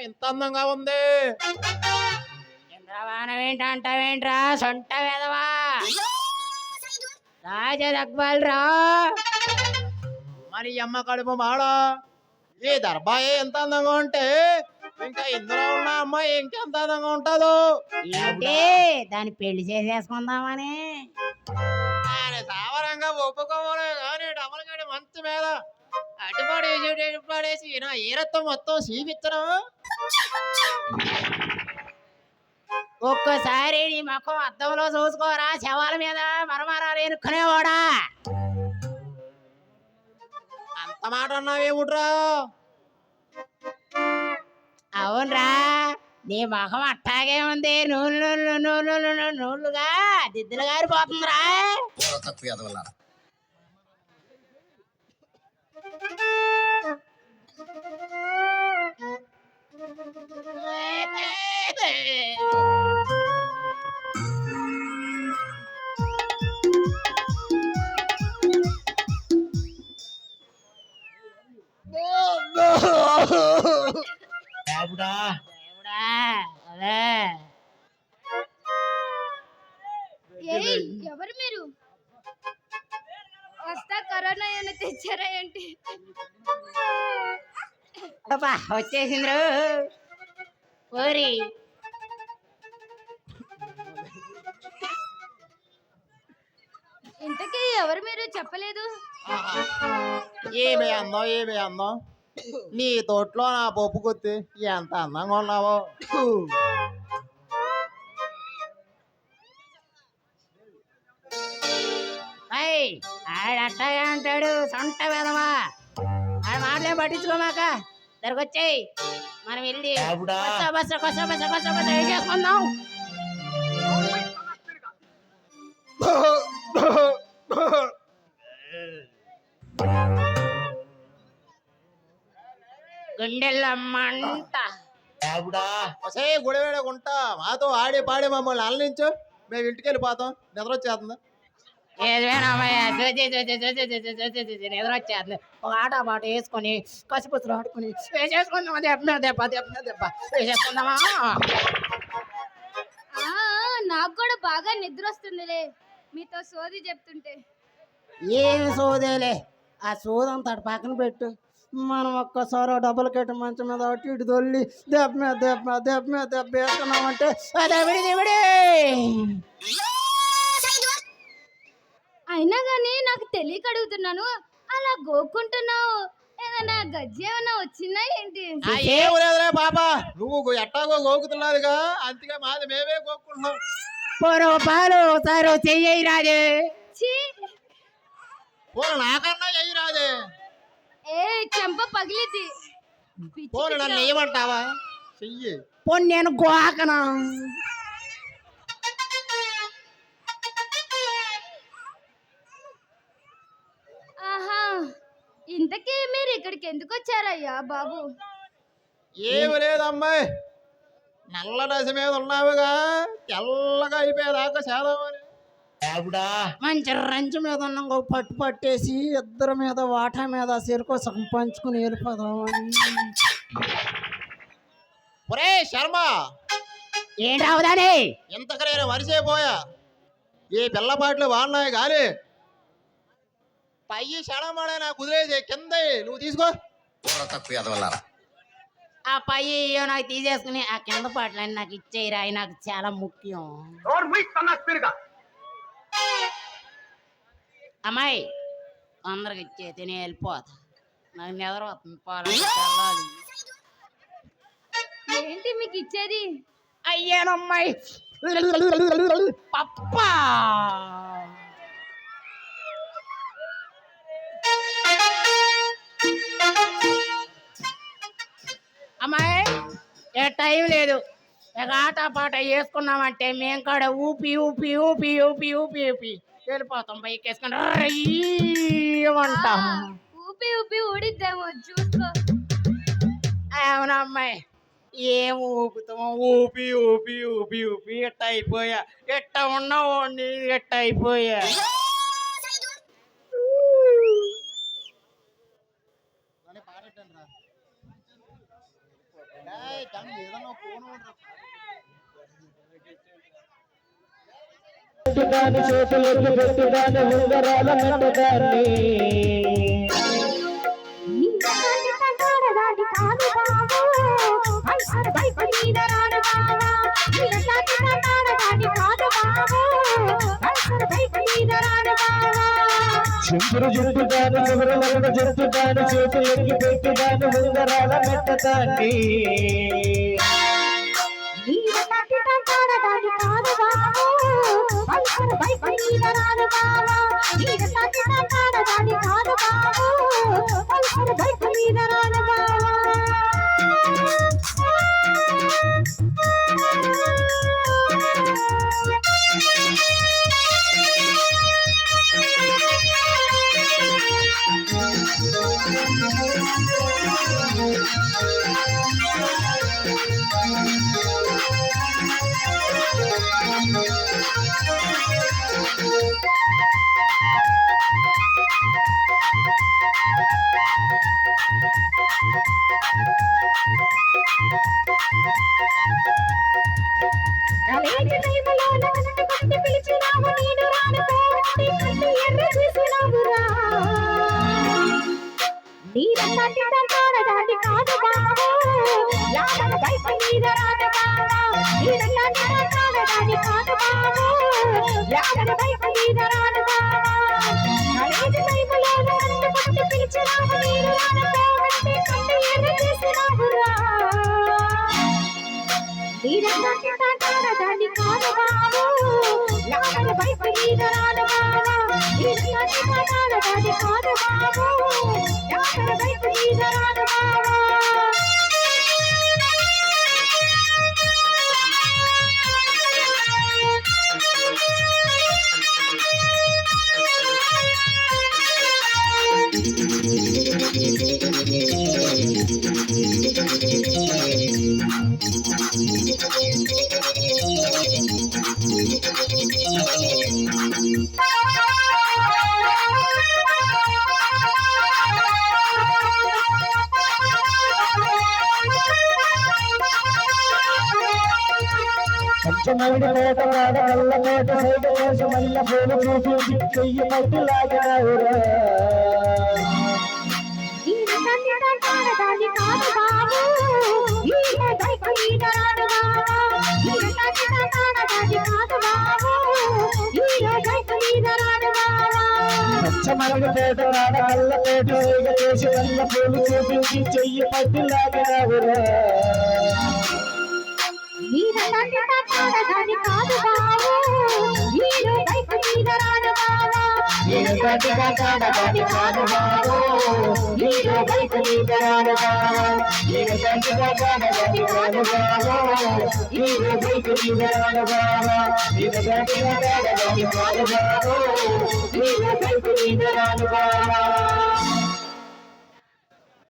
ఇంత అందంగా ఉంది. చంద్రబాణం ఏంటంటావేంట్రా సొంట వెదవా రాజదగ్బాల్ రా. మరి అమ్మ కడుపు మాడ ఈ దర్బాయి ఎంత అందంగా ఉంటే ఇంకా ఇందులో ఉన్న అమ్మాయి ఇంకెంత అందంగా ఉంటుందో. ఏంటి దాన్ని పెళ్లి చేసేసుకుందామని? ఆయన సావరంగా ఒప్పుకోవాలి కానీ డబల్ గడి మంచి మీద అటుపడేసి నా ఈరత్వం మొత్తం సీపిత్తనం. ఒక్కసారి నీ ముఖం అద్దంలో చూసుకోరా, శవాల మీద మరమరాలు ఎనుక్కునేవాడా. అంత మాట అన్నావేముట్రా? అవునరా, నీ ముఖం అట్టాగే ఉంది, నూనె నూనెలుగా దిద్దులు గారిపోతుందిరా. దేవుడా అదే ఎవరు మీరు? వస్తా కరోనా ఏమైనా తెచ్చారా ఏంటి? వచ్చేసిండ్రు ఊరి. ఇంతకీ ఎవరు మీరు చెప్పలేదు? ఏమి అందం నీ తోటలో నా పప్పు కొత్తి ఎంత అందంగా ఉన్నావో. ఆడట్టాగా అంటాడు సొంట వెదవా. ఆడ మాటలే పట్టించుకోమాక, దగ్గరకొచ్చాయి. మనం వెళ్ళి చేసుకుందాం. గుండెల్లమ్మంట గుడివేడ గుంటా మాతో ఆడి పాడి మమ్మల్ని అల్లించు, మేము ఇంటికి వెళ్ళిపోతాం. నిద్ర వచ్చేస్తుంది. ఎదురొచ్చేస్తుంది. ఒక ఆట పాట వేసుకొని కసిపుచ్చులు ఆడుకుని వేసేసుకుందామా, దెబ్బ వేసేసుకుందామా. నాకు కూడా బాగా నిద్ర వస్తుందిలే మీతో సోది చెప్తుంటే. ఏమి సోదేలే, ఆ సోదంతా పక్కన పెట్టు. మనం ఒక్కసారి డబుల్ కట్ట మంచం మీద అటు ఇటు దొల్లి దెబ్బ వేసుకున్నామంటే అదే విడి. అయినా కానీ నాకు తెలియక అడుగుతున్నాను, అలా గోక్కుంటున్నావు. ఏదైనా గజ్జి ఏమైనా వచ్చిందా ఏంటి? ఏమలేదులే పాపా, నువ్వు ఎట్టాగో గోకుతున్నావుగా, అందుకే మాది మేమే గోక్కుంటున్నాం. పాలు ఒకసారి చెయ్యి రాదే. నాకన్నా చెయ్యి రాదే. చెంప పగిలిద్ది. నన్ను ఏమంటావా? చెయ్యి పోనీ నేను గోకనా? ఆహా, ఇంతకీ మీరు ఇక్కడికి ఎందుకు వచ్చారయ్యా బాబు? ఏమి లేదమ్మాయి, నల్ల దశ మీద ఉన్నావుగా, తెల్లగా అయిపోయేదాకా చేద్దామని. మంచి రంచు మీద ఉన్నాం, పట్టేసి ఇద్దరి మీద వాటా మీద చెరుకు పంచుకుని వెళ్ళిపోదామని. ఒరే శర్మ, ఏంటావుదాని ఇంతకు నేను మరిచిపోయా. ఈ పిల్లపాట్లు బాగున్నాయి కానీ పై క్షణమాడే నాకు కుదిరేది కింద నువ్వు తీసుకో. ఆ పై నాకు తీసేసుకుని ఆ కింద పాటలన్నీ నాకు ఇచ్చేయరా, అవి నాకు చాలా ముఖ్యం. అమ్మాయి అందరికి ఇచ్చే తిని వెళ్ళిపోతా, నాకు నిద్ర వస్తుంది. పాలి ఏంటి మీకు ఇచ్చేది? అయ్యానమ్మాయి పప్పా. అమ్మాయి టైం లేదు, ఇక ఆట పాట వేసుకున్నామంటే మేము కూడా ఊపి వెళ్ళిపోతాం. బైక్ వేసుకుంటా ఊపి ఊడిద్దాము, చూసుకో. అవునమ్మాయి, ఏం ఊపుతామో ఊపి ఎట్ట అయిపోయా. ఎట్ట ఉన్నావు ఎట్ట అయిపోయా. కానీ ఏదన్నా ఫోన్ ఉండరా దాని చేతులకు పెట్టుదాని ఉంగరాల మెట్టదాన్ని చింపురు జుట్టుదాని చివరలన్న జుట్టుదాని చేతులకి పెట్టుదాని ఉంగరాల మెట్టదాన్ని పంచమైడి కోట వాడ నల్లకోట సైడ్ కోసం మల్ల పూలు చూసి చెయ్యి పట్టి లాగావురా పంచమైడి కోట వాడ నల్లకోట సైడ్ చేసి మల్ల పూలు చూపించి చెయ్యి పట్టి లాగావురా Bye.